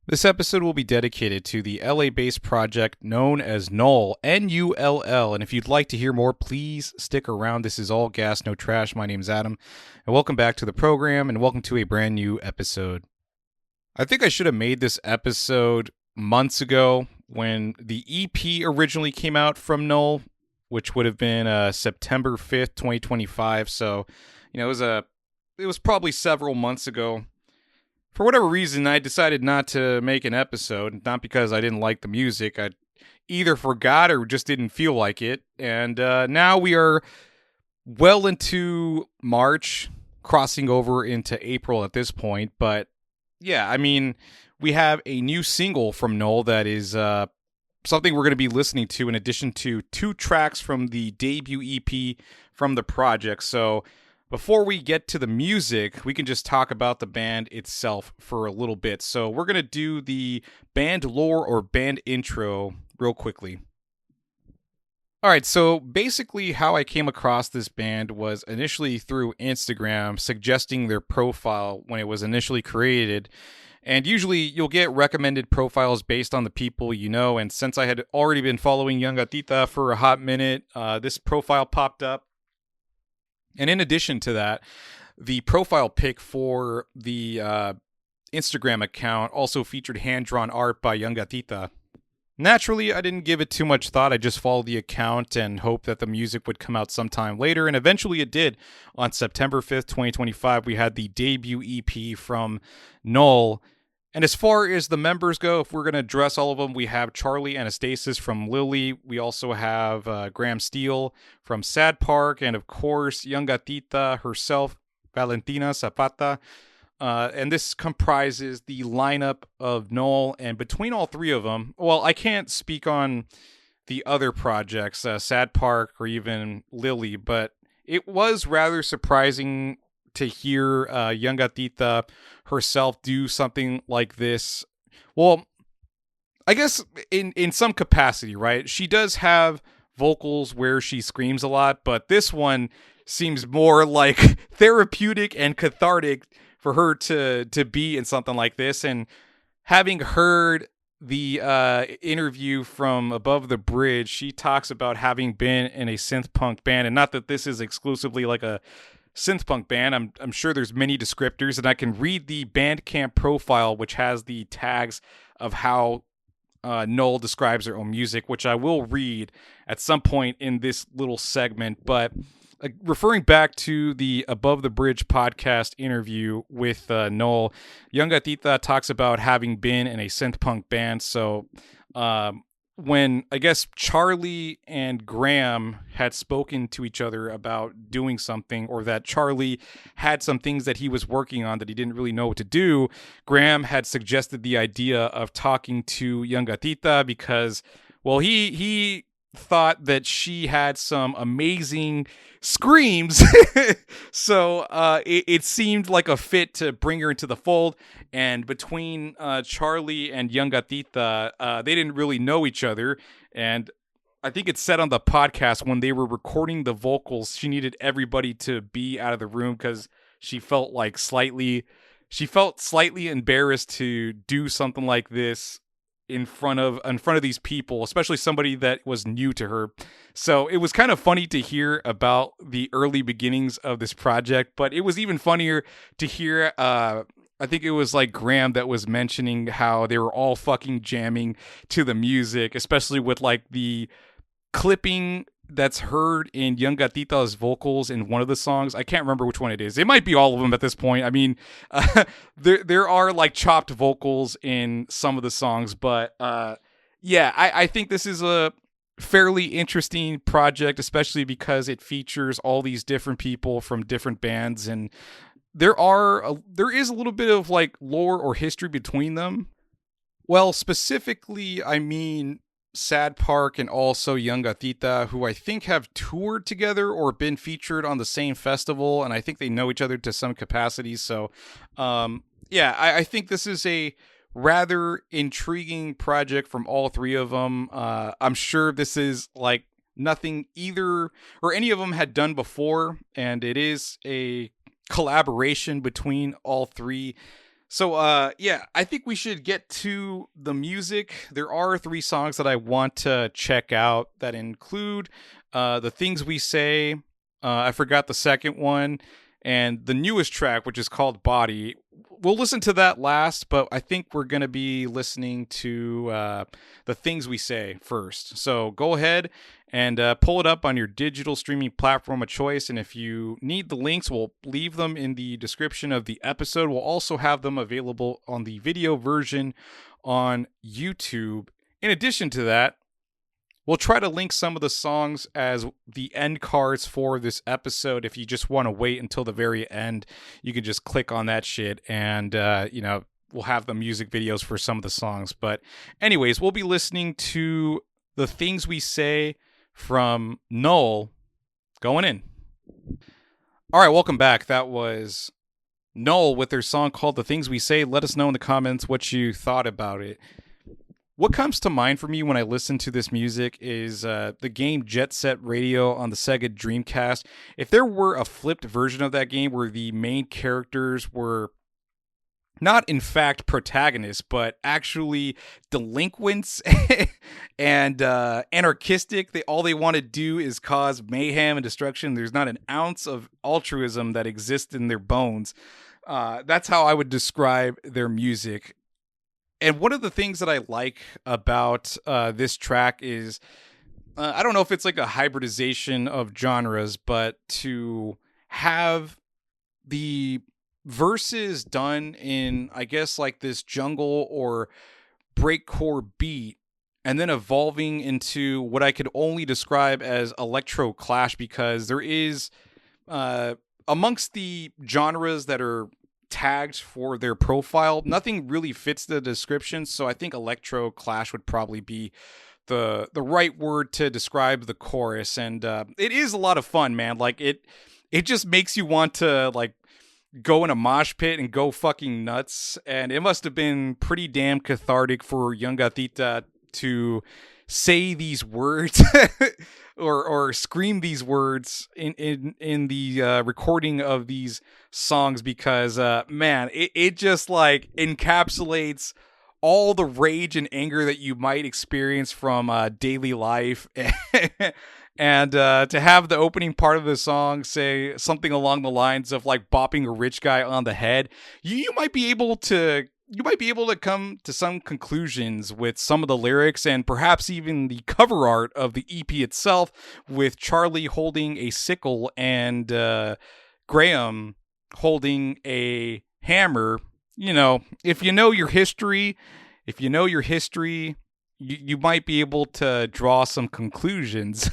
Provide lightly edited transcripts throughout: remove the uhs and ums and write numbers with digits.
This episode will be dedicated to the LA-based project known as NULL, N-U-L-L, and if you'd like to hear more, please stick around. This is all gas, no trash. My name's Adam, and welcome back to the program, and welcome to a brand new episode. I think I should have made this episode months ago when the EP originally came out from NULL, which would have been September 5th, 2025, so, it was probably several months ago. For whatever reason, I decided not to make an episode, not because I didn't like the music. I either forgot or just didn't feel like it. And now we are well into March, crossing over into April at this point. But yeah, I mean, we have a new single from NULL that is something we're going to be listening to in addition to two tracks from the debut EP from the project. So before we get to the music, we can just talk about the band itself for a little bit. So we're going to do the band lore or band intro real quickly. All right, so basically how I came across this band was initially through Instagram suggesting their profile when it was initially created. And usually you'll get recommended profiles based on the people you know. And since I had already been following Young Gatita for a hot minute, this profile popped up. And in addition to that, the profile pic for the Instagram account also featured hand-drawn art by Young Gatita. Naturally, I didn't give it too much thought. I just followed the account and hoped that the music would come out sometime later. And eventually it did. On September 5th, 2025, we had the debut EP from NULL. And as far as the members go, if we're going to address all of them, we have Charlie Anastasis from Lily. We also have Graham Steele from Sad Park. And of course, Young Gatita herself, Valentina Zapata. And this comprises the lineup of NULL. And between all three of them, well, I can't speak on the other projects, Sad Park or even Lily, but it was rather surprising to hear Young Gatita herself do something like this. Well, I guess in some capacity, right? She does have vocals where she screams a lot, but this one seems more like therapeutic and cathartic for her to be in something like this. And having heard the interview from Above the Bridge, she talks about having been in a synth punk band, and not that this is exclusively like a synth punk band. I'm sure there's many descriptors, and I can read the Bandcamp profile, which has the tags of how NULL describes their own music, which I will read at some point in this little segment. But referring back to the Above the Bridge podcast interview with NULL, Young Gatita talks about having been in a synth punk band. So when I guess Charlie and Graham had spoken to each other about doing something, or that Charlie had some things that he was working on that he didn't really know what to do, Graham had suggested the idea of talking to Young Gatita because, well, he thought that she had some amazing screams. So it seemed like a fit to bring her into the fold. And between Charlie and Young Gatita, they didn't really know each other. And I think it's said on the podcast when they were recording the vocals, she needed everybody to be out of the room because she felt slightly embarrassed to do something like this in front of these people, especially somebody that was new to her. So it was kind of funny to hear about the early beginnings of this project, but it was even funnier to hear I think it was like Graham that was mentioning how they were all fucking jamming to the music, especially with like the clipping that's heard in Young Gatita's vocals in one of the songs. I can't remember which one it is. It might be all of them at this point. I mean, there are like chopped vocals in some of the songs, but yeah, I think this is a fairly interesting project, especially because it features all these different people from different bands, and there is a little bit of like lore or history between them. Well, specifically, I mean Sad Park and also Young Gatita, who I think have toured together or been featured on the same festival, and I think they know each other to some capacity. So, yeah, I think this is a rather intriguing project from all three of them. I'm sure this is like nothing either or any of them had done before, and it is a collaboration between all three. So, yeah, I think we should get to the music. There are three songs that I want to check out that include The Things We Say. I forgot the second one. And the newest track, which is called Body. We'll listen to that last, but I think we're going to be listening to The Things We Say first. So go ahead and pull it up on your digital streaming platform of choice. And if you need the links, we'll leave them in the description of the episode. We'll also have them available on the video version on YouTube. In addition to that, we'll try to link some of the songs as the end cards for this episode. If you just want to wait until the very end, you can just click on that shit and, we'll have the music videos for some of the songs. But, anyways, we'll be listening to The Things We Say from NULL going in. All right, welcome back. That was NULL with their song called The Things We Say. Let us know in the comments what you thought about it. What comes to mind for me when I listen to this music is the game Jet Set Radio on the Sega Dreamcast. If there were a flipped version of that game where the main characters were not in fact protagonists, but actually delinquents and anarchistic. All they want to do is cause mayhem and destruction. There's not an ounce of altruism that exists in their bones. That's how I would describe their music. And one of the things that I like about this track is, I don't know if it's like a hybridization of genres, but to have the verses done in, I guess, like this jungle or breakcore beat, and then evolving into what I could only describe as electro clash, because there is, amongst the genres that are tagged for their profile, nothing really fits the description. So I think electro clash would probably be the right word to describe the chorus. And it is a lot of fun, man. Like it just makes you want to like go in a mosh pit and go fucking nuts. And it must have been pretty damn cathartic for young Gatita to say these words or scream these words in the recording of these songs, because man, it just like encapsulates all the rage and anger that you might experience from daily life. And to have the opening part of the song say something along the lines of like bopping a rich guy on the head, you might be able to come to some conclusions with some of the lyrics, and perhaps even the cover art of the EP itself, with Charlie holding a sickle and Graham holding a hammer. You know, if you know your history, you might be able to draw some conclusions.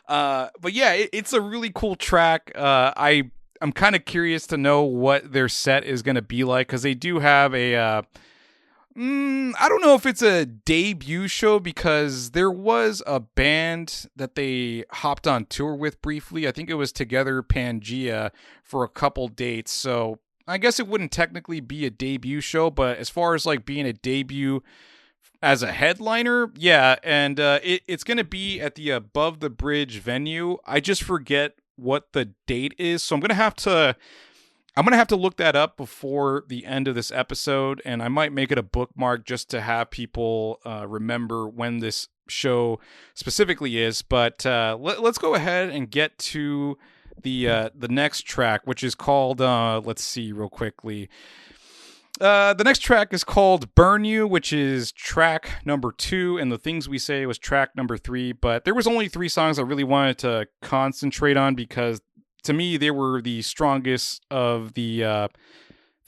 But yeah, it's a really cool track. I'm kind of curious to know what their set is going to be like, because they do have a I don't know if it's a debut show, because there was a band that they hopped on tour with briefly. I think it was Together Pangea for a couple dates. So I guess it wouldn't technically be a debut show, but as far as like being a debut as a headliner, yeah. And it's going to be at the Above the Bridge venue. I just forget what the date is, so I'm going to have to look that up before the end of this episode, and I might make it a bookmark just to have people remember when this show specifically is. But let's go ahead and get to the next track, which is called let's see real quickly. The next track is called Burn You, which is track number 2, and The Things We Say was track number 3. But there was only 3 songs I really wanted to concentrate on, because to me they were the strongest of the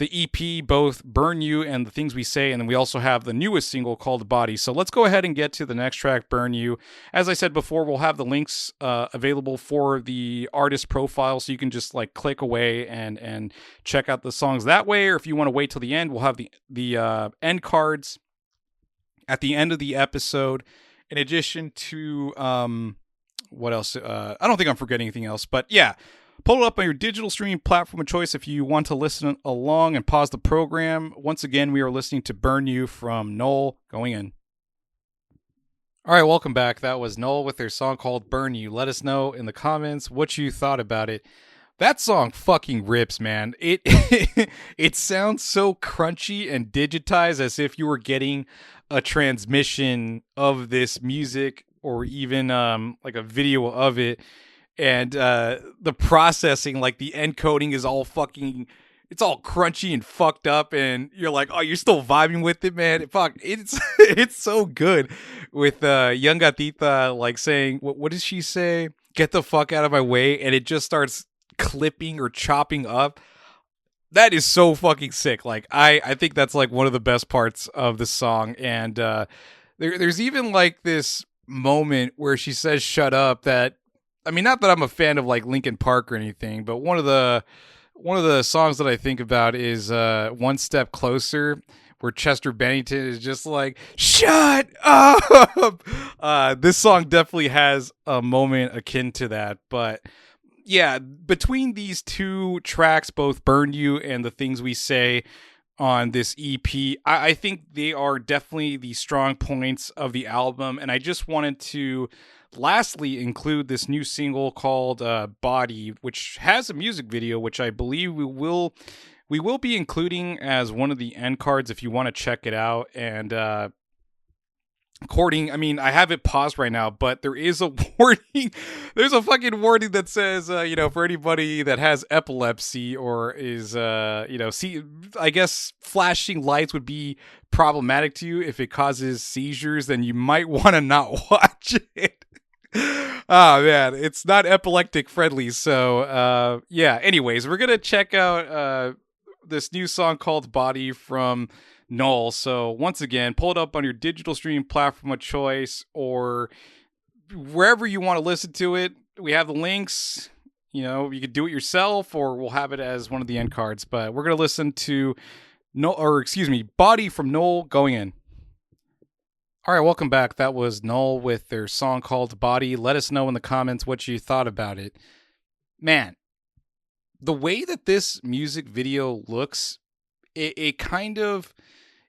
EP, both Burn You and The Things We Say, and then we also have the newest single called Body. So let's go ahead and get to the next track, Burn You. As I said before, we'll have the links available for the artist profile, so you can just like click away and check out the songs that way. Or if you want to wait till the end, we'll have the end cards at the end of the episode, in addition to what else? I don't think I'm forgetting anything else, but yeah. Pull it up on your digital streaming platform of choice if you want to listen along and pause the program. Once again, we are listening to Burn You from NULL going in. All right, welcome back. That was NULL with their song called Burn You. Let us know in the comments what you thought about it. That song fucking rips, man. It it sounds so crunchy and digitized as if you were getting a transmission of this music or even like a video of it. And the processing, like the encoding is all fucking, it's all crunchy and fucked up, and you're like, oh, you're still vibing with it, man. Fuck, it's it's so good with Young Gatita like saying, what does she say? Get the fuck out of my way, and it just starts clipping or chopping up. That is so fucking sick. Like I think that's like one of the best parts of the song. And there's even like this moment where she says shut up that, I mean, not that I'm a fan of like Linkin Park or anything, but one of the songs that I think about is One Step Closer, where Chester Bennington is just like, shut up. This song definitely has a moment akin to that. But yeah, between these two tracks, both Burn You and The Things We Say on this EP, I think they are definitely the strong points of the album. And I just wanted to lastly include this new single called Body, which has a music video, which I believe we will be including as one of the end cards if you want to check it out. And according, I mean, I have it paused right now, but there is a warning. There's a fucking warning that says, for anybody that has epilepsy or is, see, I guess flashing lights would be problematic to you if it causes seizures. Then you might want to not watch it. Oh man, it's not epileptic friendly. So yeah. Anyways, we're gonna check out this new song called Body from NULL. So once again, pull it up on your digital streaming platform of choice or wherever you want to listen to it. We have the links. You could do it yourself, or we'll have it as one of the end cards. But we're gonna listen to Body from NULL going in. All right, welcome back. That was NULL with their song called Body. Let us know in the comments what you thought about it. Man, the way that this music video looks, it kind of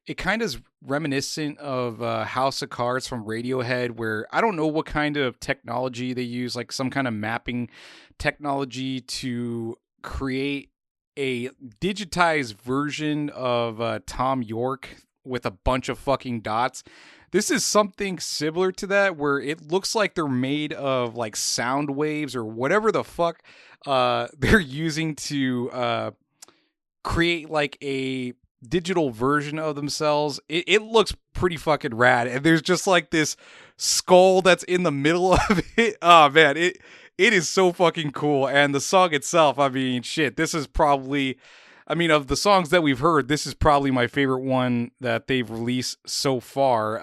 is reminiscent of House of Cards from Radiohead, where I don't know what kind of technology they use, like some kind of mapping technology to create a digitized version of Tom York with a bunch of fucking dots. This is something similar to that, where it looks like they're made of like sound waves or whatever the fuck they're using to create like a digital version of themselves. It looks pretty fucking rad, and there's just like this skull that's in the middle of it. Oh man, it is so fucking cool. And the song itself, I mean, shit, this is probably, I mean, of the songs that we've heard, this is probably my favorite one that they've released so far.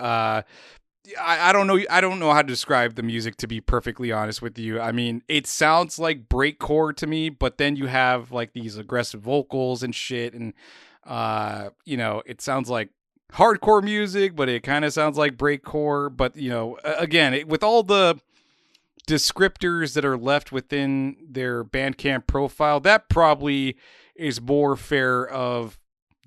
I don't know. I don't know how to describe the music, to be perfectly honest with you. I mean, it sounds like breakcore to me, but then you have like these aggressive vocals and shit, and it sounds like hardcore music, but it kind of sounds like breakcore. But again, with all the descriptors that are left within their Bandcamp profile, that probably is more fair of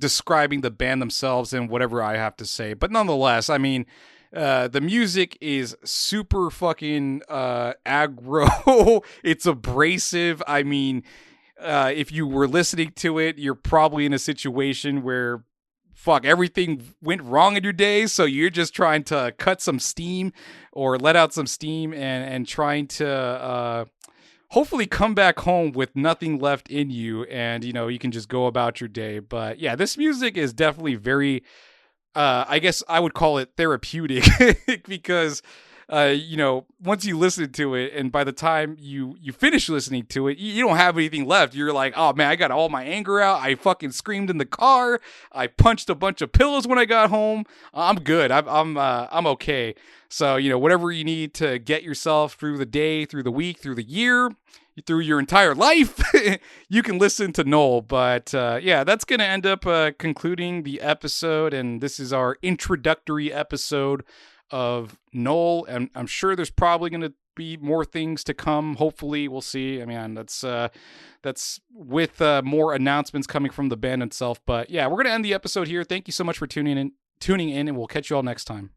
describing the band themselves than whatever I have to say. But nonetheless, I mean, the music is super fucking aggro. It's abrasive. I mean, if you were listening to it, you're probably in a situation where everything went wrong in your day, so you're just trying to cut some steam or let out some steam and trying to hopefully come back home with nothing left in you, and you can just go about your day. But yeah, this music is definitely very I guess I would call it therapeutic because once you listen to it, and by the time you finish listening to it, you don't have anything left. You're like, oh man, I got all my anger out. I fucking screamed in the car. I punched a bunch of pillows when I got home. I'm good. I'm okay. So whatever you need to get yourself through the day, through the week, through the year, through your entire life, you can listen to NULL. But yeah, that's going to end up concluding the episode. And this is our introductory episode of NULL. And I'm sure there's probably going to be more things to come. Hopefully, we'll see. I mean, that's with more announcements coming from the band itself. But yeah, we're going to end the episode here. Thank you so much for tuning in, and we'll catch you all next time.